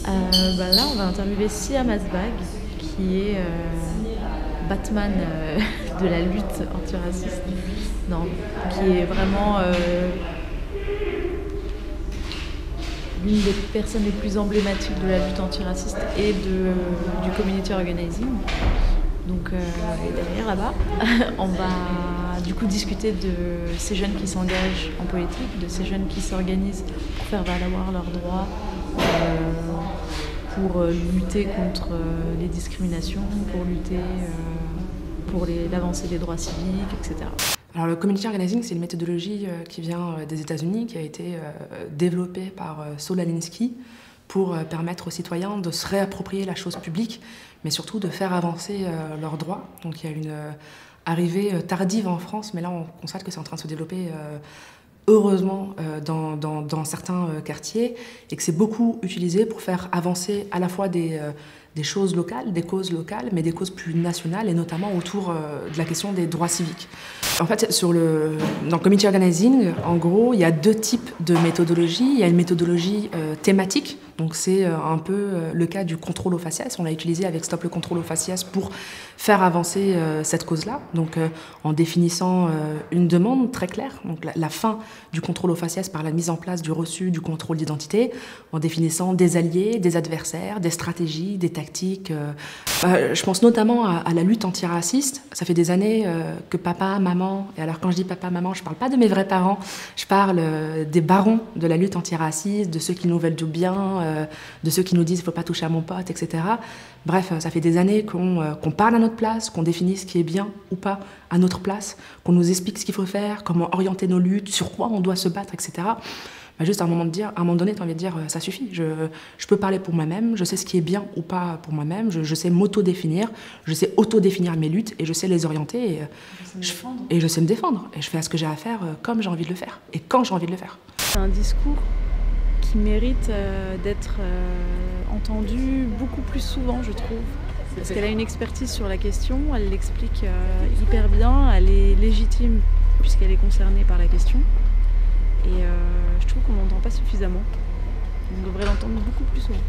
Là, on va interviewer Siam Asbag, qui est Batman de la lutte antiraciste. Non, qui est vraiment l'une des personnes les plus emblématiques de la lutte antiraciste et du community organizing. Donc, derrière là-bas, on va du coup discuter de ces jeunes qui s'engagent en politique, de ces jeunes qui s'organisent pour faire valoir leurs droits, pour lutter contre les discriminations, pour lutter pour l'avancée des droits civiques, etc. Alors, le community organizing, c'est une méthodologie qui vient des États-Unis, qui a été développée par Saul Alinsky pour permettre aux citoyens de se réapproprier la chose publique, mais surtout de faire avancer leurs droits. Donc il y a une arrivée tardive en France, mais là on constate que c'est en train de se développer heureusement dans certains quartiers, et que c'est beaucoup utilisé pour faire avancer à la fois des choses locales, des causes locales, mais des causes plus nationales, et notamment autour de la question des droits civiques. En fait, dans le community organizing, en gros, il y a deux types de méthodologies. Il y a une méthodologie thématique, donc c'est un peu le cas du contrôle aux faciès. On l'a utilisé avec Stop le contrôle aux faciès pour faire avancer cette cause-là, donc en définissant une demande très claire, donc la fin du contrôle aux faciès par la mise en place du reçu du contrôle d'identité, en définissant des alliés, des adversaires, des stratégies, des tactiques. Je pense notamment à la lutte antiraciste. Ça fait des années que papa, maman, et alors quand je dis papa, maman, je ne parle pas de mes vrais parents, je parle des barons de la lutte antiraciste, de ceux qui nous veulent du bien, de ceux qui nous disent « il ne faut pas toucher à mon pote », etc. Bref, ça fait des années qu'on parle à notre place, qu'on définit ce qui est bien ou pas à notre place, qu'on nous explique ce qu'il faut faire, comment orienter nos luttes, sur quoi on doit se battre, etc. Juste à un moment donné, tu as envie de dire ça suffit, je peux parler pour moi-même, je sais ce qui est bien ou pas pour moi-même, je sais m'auto-définir, je sais auto-définir mes luttes et je sais les orienter et je sais me défendre. Et je fais ce que j'ai à faire comme j'ai envie de le faire et quand j'ai envie de le faire. C'est un discours qui mérite d'être entendu beaucoup plus souvent, je trouve. Parce qu'elle a une expertise sur la question, elle l'explique hyper bien, elle est légitime puisqu'elle est concernée par la question. Et je trouve qu'on n'entend pas suffisamment. On devrait l'entendre beaucoup plus souvent.